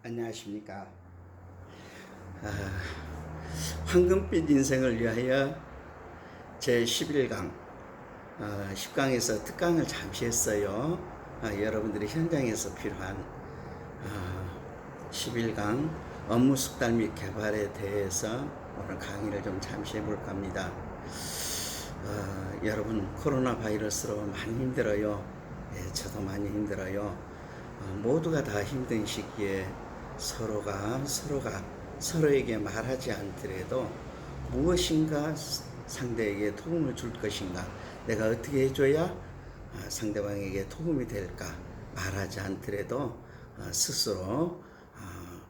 안녕하십니까. 황금빛 인생을 위하여 제 11강 10강에서 특강을 잠시 했어요. 여러분들이 현장에서 필요한 11강 업무 숙달 및 개발에 대해서 오늘 강의를 좀 잠시 해볼까 합니다. 여러분 코로나 바이러스로 많이 힘들어요. 저도 많이 힘들어요. 모두가 다 힘든 시기에 서로가 서로에게 말하지 않더라도 무엇인가 상대에게 도움을 줄 것인가, 내가 어떻게 해줘야 상대방에게 도움이 될까, 말하지 않더라도 스스로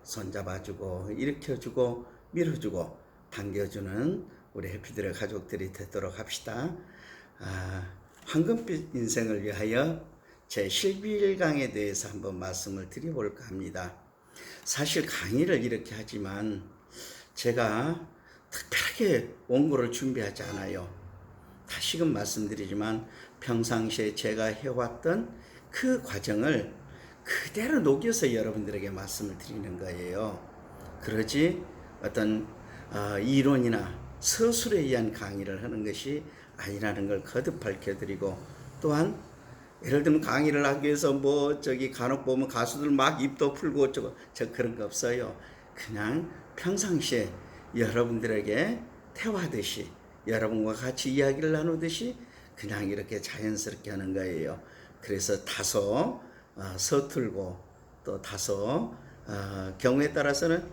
손잡아주고 일으켜주고 밀어주고 당겨주는 우리 해피들의 가족들이 되도록 합시다. 황금빛 인생을 위하여 제 11강에 대해서 한번 말씀을 드려볼까 합니다. 사실 강의를 이렇게 하지만 제가 특별하게 원고를 준비하지 않아요. 다시금 말씀드리지만 평상시에 제가 해왔던 그 과정을 그대로 녹여서 여러분들에게 말씀을 드리는 거예요. 그러지 어떤 이론이나 서술에 의한 강의를 하는 것이 아니라는 걸 거듭 밝혀드리고, 또한 예를 들면 강의를 하기 위해서 간혹 보면 가수들 막 입도 풀고 저 그런 거 없어요. 그냥 평상시에 여러분들에게 대화하듯이, 여러분과 같이 이야기를 나누듯이 그냥 이렇게 자연스럽게 하는 거예요. 그래서 다소 서툴고 또 다소 경우에 따라서는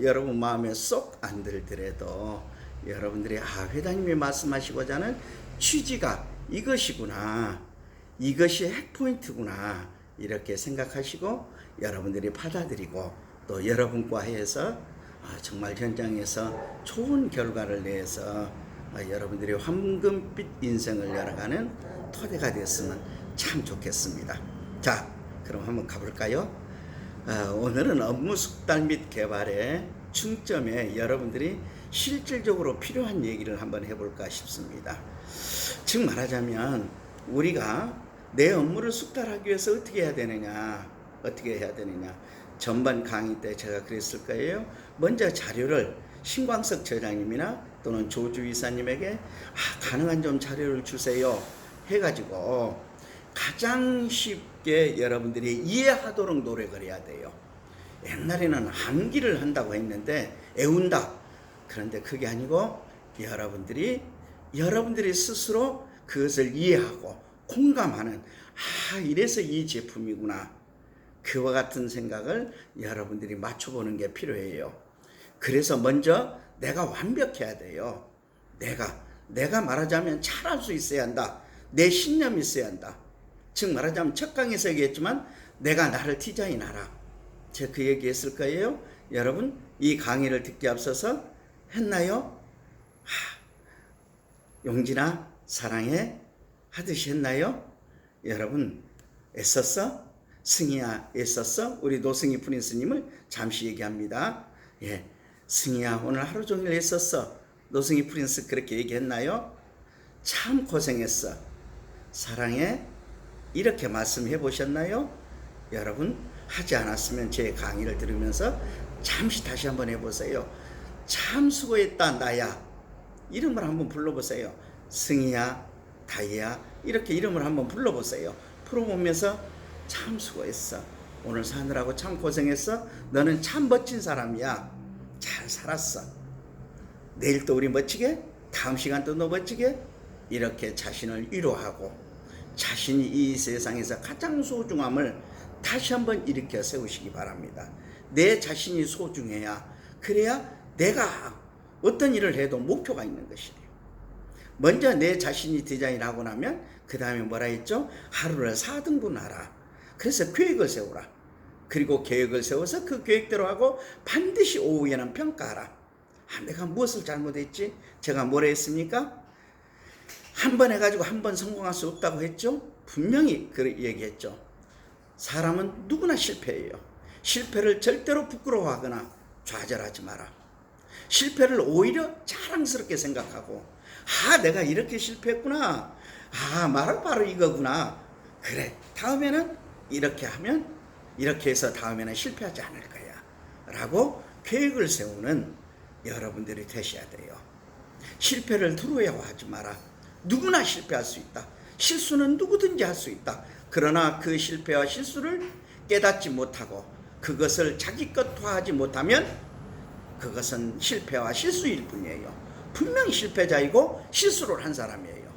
여러분 마음에 쏙 안 들더라도 여러분들이 회장님이 말씀하시고자 하는 취지가 이것이구나, 이것이 핵포인트구나, 이렇게 생각하시고 여러분들이 받아들이고 또 여러분과 해서 정말 현장에서 좋은 결과를 내서 여러분들이 황금빛 인생을 열어가는 토대가 됐으면 참 좋겠습니다. 자, 그럼 한번 가볼까요? 오늘은 업무 숙달 및 개발의 중점에 여러분들이 실질적으로 필요한 얘기를 한번 해볼까 싶습니다. 즉 말하자면 우리가 내 업무를 숙달하기 위해서 어떻게 해야 되느냐, 전반 강의 때 제가 그랬을 거예요. 먼저 자료를 신광석 저장님이나 또는 조주 이사님에게 가능한 좀 자료를 주세요 해가지고 가장 쉽게 여러분들이 이해하도록 노력을 해야 돼요. 옛날에는 암기를 한다고 했는데 애운다. 그런데 그게 아니고 여러분들이 스스로 그것을 이해하고 공감하는, 이래서 이 제품이구나, 그와 같은 생각을 여러분들이 맞춰보는 게 필요해요. 그래서 먼저 내가 완벽해야 돼요. 내가 말하자면 잘할 수 있어야 한다. 내 신념이 있어야 한다. 즉 말하자면 첫 강에서 얘기했지만 내가 나를 디자인하라. 제가 그 얘기했을 거예요. 여러분 이 강의를 듣기 앞서서 했나요? 용진아 사랑해 하듯이 했나요? 여러분 애썼어? 승희야 애썼어? 우리 노승희 프린스님을 잠시 얘기합니다. 승희야 오늘 하루 종일 애썼어. 노승희 프린스 그렇게 얘기했나요? 참 고생했어. 사랑해. 이렇게 말씀해 보셨나요? 여러분 하지 않았으면 제 강의를 들으면서 잠시 다시 한번 해보세요. 참 수고했다 나야. 이름을 한번 불러보세요. 승희야, 다희야, 이렇게 이름을 한번 불러보세요. 풀어보면서 참 수고했어. 오늘 사느라고 참 고생했어. 너는 참 멋진 사람이야. 잘 살았어. 내일 또 우리 멋지게, 다음 시간 또 너 멋지게, 이렇게 자신을 위로하고 자신이 이 세상에서 가장 소중함을 다시 한번 일으켜 세우시기 바랍니다. 내 자신이 소중해야, 그래야 내가 어떤 일을 해도 목표가 있는 것이에요. 먼저 내 자신이 디자인하고 나면 그 다음에 뭐라 했죠? 하루를 4등분하라. 그래서 계획을 세우라. 그리고 계획을 세워서 그 계획대로 하고 반드시 오후에는 평가하라. 내가 무엇을 잘못했지? 제가 뭐라 했습니까? 한 번 해가지고 한 번 성공할 수 없다고 했죠? 분명히 그 얘기했죠. 사람은 누구나 실패해요. 실패를 절대로 부끄러워하거나 좌절하지 마라. 실패를 오히려 자랑스럽게 생각하고, 내가 이렇게 실패했구나. 바로 이거구나. 그래, 다음에는 이렇게 하면 이렇게 해서 다음에는 실패하지 않을 거야 라고 계획을 세우는 여러분들이 되셔야 돼요. 실패를 두려워하지 마라. 누구나 실패할 수 있다. 실수는 누구든지 할 수 있다. 그러나 그 실패와 실수를 깨닫지 못하고 그것을 자기 것화하지 못하면 그것은 실패와 실수일 뿐이에요. 분명히 실패자이고 실수를 한 사람이에요.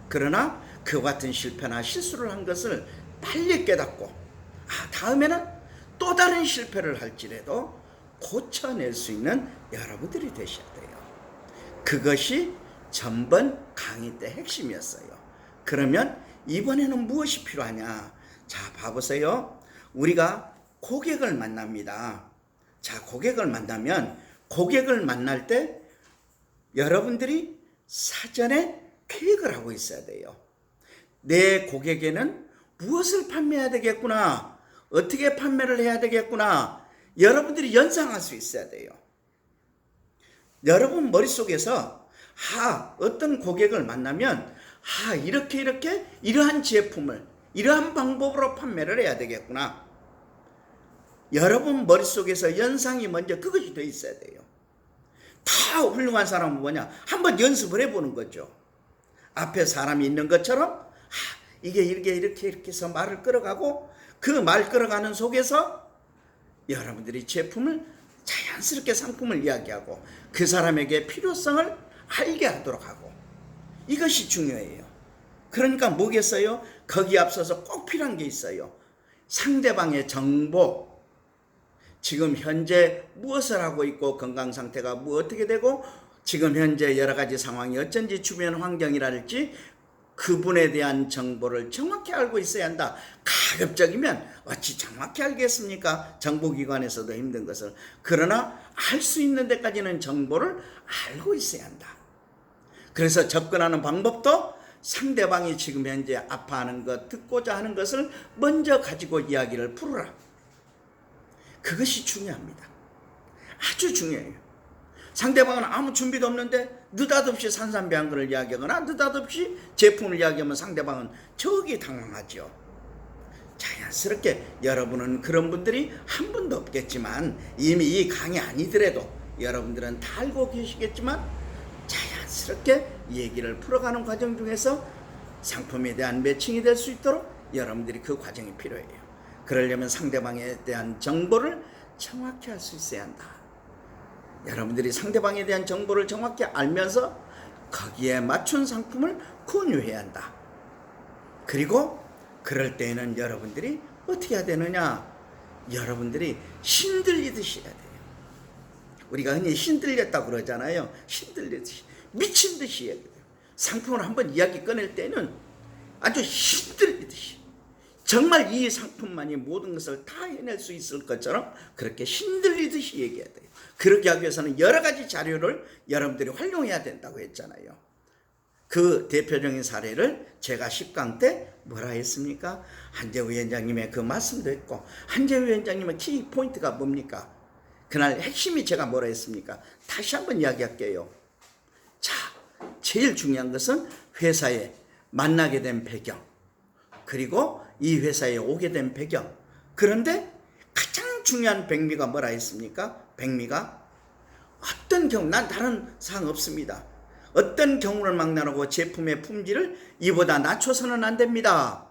그러나 그 같은 실패나 실수를 한 것을 빨리 깨닫고 다음에는 또 다른 실패를 할지라도 고쳐낼 수 있는 여러분들이 되셔야 돼요. 그것이 전번 강의 때 핵심이었어요. 그러면 이번에는 무엇이 필요하냐? 자, 봐보세요. 우리가 고객을 만납니다. 자, 고객을 만날 때 여러분들이 사전에 계획을 하고 있어야 돼요. 내 고객에는 무엇을 판매해야 되겠구나, 어떻게 판매를 해야 되겠구나, 여러분들이 연상할 수 있어야 돼요. 여러분 머릿속에서 어떤 고객을 만나면 이렇게 이러한 제품을 이러한 방법으로 판매를 해야 되겠구나. 여러분 머릿속에서 연상이 먼저 그것이 돼 있어야 돼요. 다 훌륭한 사람은 뭐냐? 한번 연습을 해보는 거죠. 앞에 사람이 있는 것처럼 이게 이렇게 해서 말을 끌어가고 그 말 끌어가는 속에서 여러분들이 제품을 자연스럽게 상품을 이야기하고 그 사람에게 필요성을 알게 하도록 하고, 이것이 중요해요. 그러니까 뭐겠어요? 거기 앞서서 꼭 필요한 게 있어요. 상대방의 정보, 지금 현재 무엇을 하고 있고 건강 상태가 어떻게 되고 지금 현재 여러 가지 상황이 어쩐지 주변 환경이랄지 그분에 대한 정보를 정확히 알고 있어야 한다. 가급적이면 어찌 정확히 알겠습니까? 정보기관에서도 힘든 것을. 그러나 알 수 있는 데까지는 정보를 알고 있어야 한다. 그래서 접근하는 방법도 상대방이 지금 현재 아파하는 것, 듣고자 하는 것을 먼저 가지고 이야기를 풀어라. 그것이 중요합니다. 아주 중요해요. 상대방은 아무 준비도 없는데 느닷없이 산삼배한근을 이야기하거나 느닷없이 제품을 이야기하면 상대방은 저기 당황하죠. 자연스럽게 여러분은 그런 분들이 한 분도 없겠지만, 이미 이 강의 아니더라도 여러분들은 다 알고 계시겠지만, 자연스럽게 얘기를 풀어가는 과정 중에서 상품에 대한 매칭이 될 수 있도록 여러분들이 그 과정이 필요해요. 그러려면 상대방에 대한 정보를 정확히 알 수 있어야 한다. 여러분들이 상대방에 대한 정보를 정확히 알면서 거기에 맞춘 상품을 권유해야 한다. 그리고 그럴 때에는 여러분들이 어떻게 해야 되느냐? 여러분들이 신들리듯이 해야 돼요. 우리가 흔히 신들렸다고 그러잖아요. 신들리듯이, 미친 듯이 해야 돼요. 상품을 한번 이야기 꺼낼 때는 아주 신들리듯이, 정말 이 상품만이 모든 것을 다 해낼 수 있을 것처럼 그렇게 신들리듯이 얘기해야 돼요. 그렇게 하기 위해서는 여러 가지 자료를 여러분들이 활용해야 된다고 했잖아요. 그 대표적인 사례를 제가 10강 때 뭐라 했습니까? 한재우 위원장님의 그 말씀도 했고, 한재우 위원장님의 키 포인트가 뭡니까? 그날 핵심이 제가 뭐라 했습니까? 다시 한번 이야기할게요. 자, 제일 중요한 것은 회사에 만나게 된 배경, 그리고 이 회사에 오게 된 배경. 그런데 가장 중요한 백미가 뭐라 했습니까? 백미가 어떤 경우, 난 다른 사항 없습니다. 어떤 경우를 막론하고 제품의 품질을 이보다 낮춰서는 안 됩니다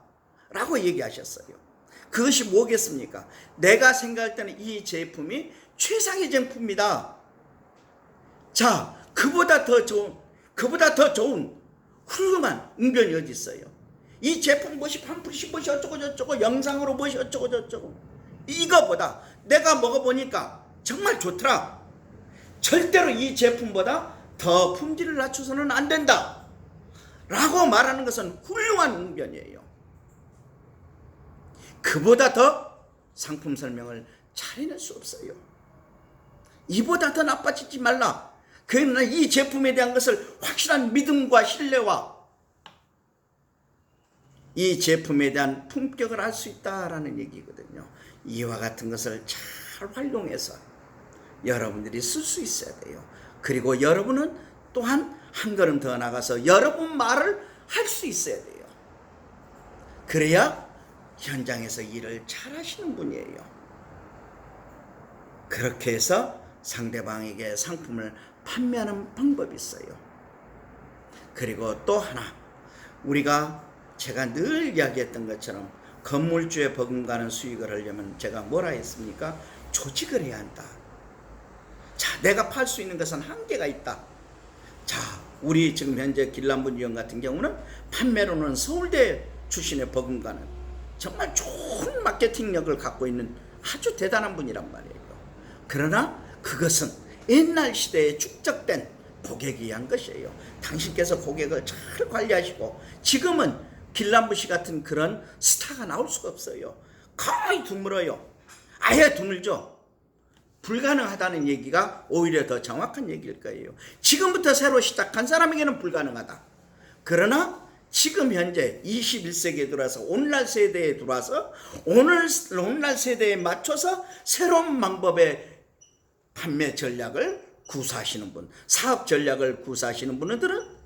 라고 얘기하셨어요. 그것이 뭐겠습니까? 내가 생각할 때는 이 제품이 최상의 제품이다. 자, 그보다 더 좋은 훌륭한 응변이 어디 있어요? 이 제품 무엇이 팜플릿이 무엇이 어쩌고 저쩌고, 영상으로 무엇이 어쩌고 저쩌고, 이거보다 내가 먹어보니까 정말 좋더라. 절대로 이 제품보다 더 품질을 낮춰서는 안 된다 라고 말하는 것은 훌륭한 응변이에요. 그보다 더 상품 설명을 잘 해낼 수 없어요. 이보다 더 나빠지지 말라. 그러나 이 제품에 대한 것을 확실한 믿음과 신뢰와 이 제품에 대한 품격을 알 수 있다라는 얘기거든요. 이와 같은 것을 잘 활용해서 여러분들이 쓸 수 있어야 돼요. 그리고 여러분은 또한 한 걸음 더 나가서 여러분 말을 할 수 있어야 돼요. 그래야 현장에서 일을 잘 하시는 분이에요. 그렇게 해서 상대방에게 상품을 판매하는 방법이 있어요. 그리고 또 하나, 제가 늘 이야기했던 것처럼 건물주에 버금가는 수익을 하려면 제가 뭐라 했습니까? 조직을 해야 한다. 자, 내가 팔 수 있는 것은 한계가 있다. 자, 우리 지금 현재 길람분 위원 같은 경우는 판매로는 서울대 출신의 버금가는 정말 좋은 마케팅력을 갖고 있는 아주 대단한 분이란 말이에요. 그러나 그것은 옛날 시대에 축적된 고객이 위한 것이에요. 당신께서 고객을 잘 관리하시고, 지금은 길람부 씨 같은 그런 스타가 나올 수가 없어요. 거의 드물어요. 아예 드물죠. 불가능하다는 얘기가 오히려 더 정확한 얘기일 거예요. 지금부터 새로 시작한 사람에게는 불가능하다. 그러나 지금 현재 21세기에 들어와서 오늘날 세대에 들어와서 오늘날 세대에 맞춰서 새로운 방법의 판매 전략을 구사하시는 분, 사업 전략을 구사하시는 분들은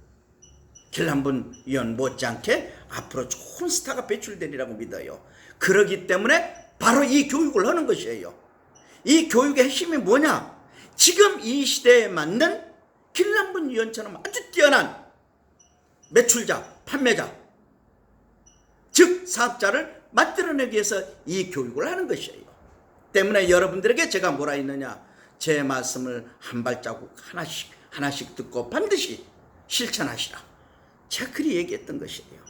길람분 위원 못지않게 앞으로 좋은 스타가 배출되리라고 믿어요. 그렇기 때문에 바로 이 교육을 하는 것이에요. 이 교육의 핵심이 뭐냐? 지금 이 시대에 맞는 길람분 위원처럼 아주 뛰어난 매출자, 판매자, 즉 사업자를 만들어내기 위해서 이 교육을 하는 것이에요. 때문에 여러분들에게 제가 뭐라 했느냐? 제 말씀을 한 발자국 하나씩 듣고 반드시 실천하시라. 제가 그리 얘기했던 것이에요.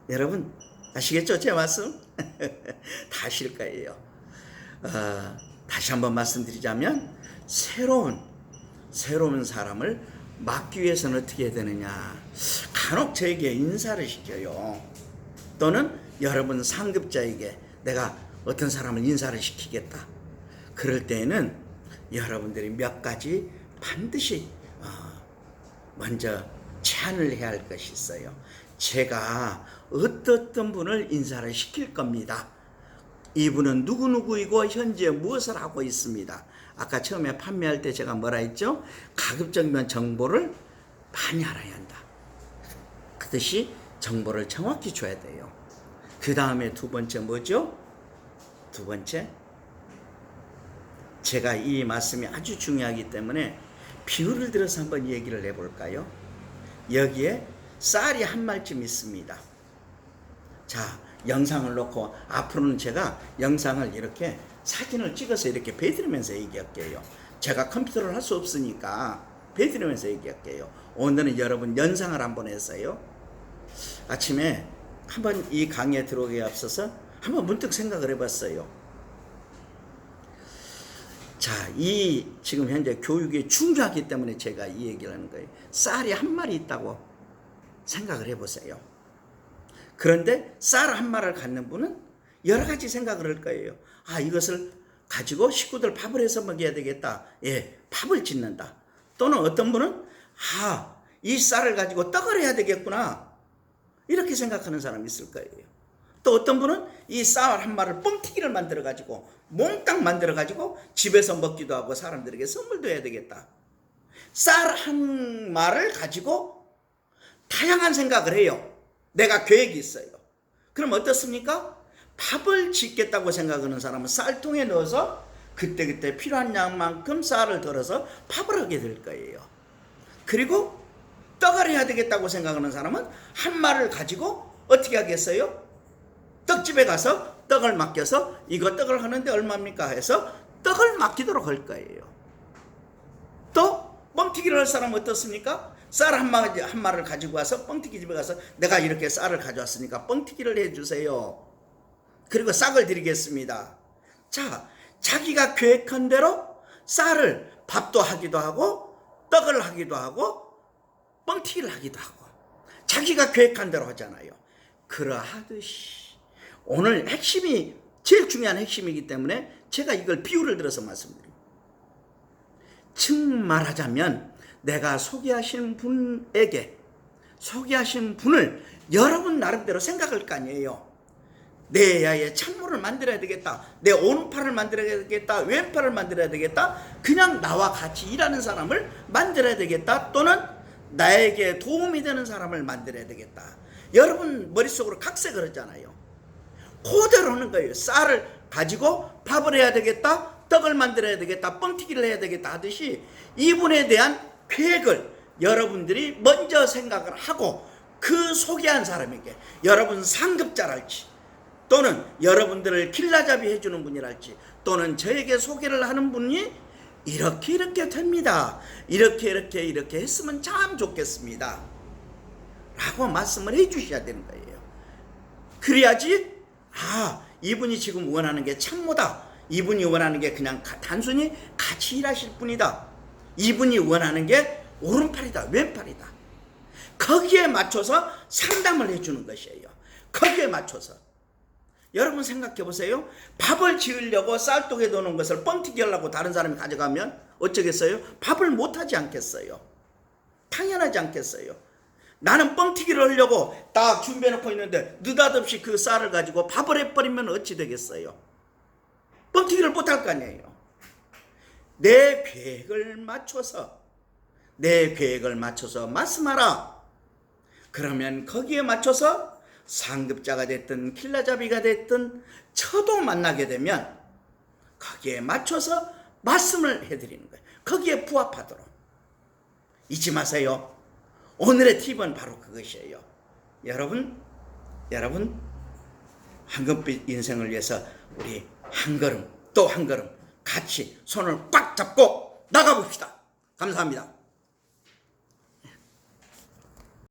여러분 아시겠죠? 제 말씀? 다 아실 거예요. 다시 한번 말씀드리자면 새로운 사람을 막기 위해서는 어떻게 해야 되느냐? 간혹 저에게 인사를 시켜요. 또는 여러분 상급자에게 내가 어떤 사람을 인사를 시키겠다. 그럴 때에는 여러분들이 몇 가지 반드시 먼저 제안을 해야 할 것이 있어요. 제가 어떤 분을 인사를 시킬 겁니다. 이분은 누구누구이고 현재 무엇을 하고 있습니다. 아까 처음에 판매할 때 제가 뭐라 했죠? 가급적이면 정보를 많이 알아야 한다. 그 뜻이 정보를 정확히 줘야 돼요. 그 다음에 두 번째 뭐죠? 두 번째, 제가 이 말씀이 아주 중요하기 때문에 비유를 들어서 한번 얘기를 해볼까요? 여기에 쌀이 한 말쯤 있습니다. 자, 영상을 놓고 앞으로는 제가 영상을 이렇게 사진을 찍어서 이렇게 배드리면서 얘기할게요. 제가 컴퓨터를 할 수 없으니까 배드리면서 얘기할게요. 오늘은 여러분 연상을 한번 했어요. 아침에 한번 이 강의에 들어오기에 앞서서 한번 문득 생각을 해봤어요. 자, 이 지금 현재 교육이 중요하기 때문에 제가 이 얘기를 하는 거예요. 쌀이 한 마리 있다고 생각을 해보세요. 그런데 쌀 한 마리를 갖는 분은 여러 가지 생각을 할 거예요. 아, 이것을 가지고 식구들 밥을 해서 먹여야 되겠다. 예, 밥을 짓는다. 또는 어떤 분은 이 쌀을 가지고 떡을 해야 되겠구나. 이렇게 생각하는 사람이 있을 거예요. 또 어떤 분은 이 쌀 한 마리를 뻥튀기를 만들어 가지고 몽땅 만들어 가지고 집에서 먹기도 하고 사람들에게 선물도 해야 되겠다. 쌀 한 마리를 가지고 다양한 생각을 해요. 내가 계획이 있어요. 그럼 어떻습니까? 밥을 짓겠다고 생각하는 사람은 쌀통에 넣어서 그때그때 필요한 양만큼 쌀을 덜어서 밥을 하게 될 거예요. 그리고 떡을 해야 되겠다고 생각하는 사람은 한 마리를 가지고 어떻게 하겠어요? 떡집에 가서 떡을 맡겨서 이거 떡을 하는데 얼마입니까? 해서 떡을 맡기도록 할 거예요. 또 뻥튀기를 할 사람은 어떻습니까? 쌀 한 마리를 가지고 와서 뻥튀기 집에 가서 내가 이렇게 쌀을 가져왔으니까 뻥튀기를 해주세요. 그리고 싹을 드리겠습니다. 자, 자기가 계획한 대로 쌀을 밥도 하기도 하고 떡을 하기도 하고 뻥튀기를 하기도 하고 자기가 계획한 대로 하잖아요. 그러하듯이 오늘 핵심이 제일 중요한 핵심이기 때문에 제가 이걸 비유를 들어서 말씀드립니다. 즉 말하자면 내가 소개하신 분을 여러분 나름대로 생각할 거 아니에요. 내 야의 창문을 만들어야 되겠다. 내 오른팔을 만들어야 되겠다. 왼팔을 만들어야 되겠다. 그냥 나와 같이 일하는 사람을 만들어야 되겠다. 또는 나에게 도움이 되는 사람을 만들어야 되겠다. 여러분 머릿속으로 각색을 하잖아요. 그대로 하는 거예요. 쌀을 가지고 밥을 해야 되겠다, 떡을 만들어야 되겠다, 뻥튀기를 해야 되겠다 하듯이 이분에 대한 계획을 여러분들이 먼저 생각을 하고 그 소개한 사람에게 여러분 상급자랄지 또는 여러분들을 길라잡이 해주는 분이랄지 또는 저에게 소개를 하는 분이 이렇게 됩니다. 이렇게 했으면 참 좋겠습니다. 라고 말씀을 해 주셔야 되는 거예요. 그래야지 이분이 지금 원하는 게 참모다. 이분이 원하는 게 그냥 단순히 같이 일하실 분이다. 이분이 원하는 게 오른팔이다, 왼팔이다. 거기에 맞춰서 상담을 해주는 것이에요. 거기에 맞춰서. 여러분 생각해 보세요. 밥을 지으려고 쌀독에 넣는 것을 뻥튀기 하려고 다른 사람이 가져가면 어쩌겠어요? 밥을 못하지 않겠어요? 당연하지 않겠어요? 나는 뻥튀기를 하려고 딱 준비해놓고 있는데 느닷없이 그 쌀을 가지고 밥을 해버리면 어찌 되겠어요? 뻥튀기를 못할 거 아니에요. 내 계획을 맞춰서 말씀하라. 그러면 거기에 맞춰서 상급자가 됐든 길라잡이가 됐든 저도 만나게 되면 거기에 맞춰서 말씀을 해드리는 거예요. 거기에 부합하도록. 잊지 마세요. 오늘의 팁은 바로 그것이에요. 여러분 황금빛 인생을 위해서 우리 한 걸음 또 한 걸음 같이 손을 꽉 잡고 나가봅시다. 감사합니다.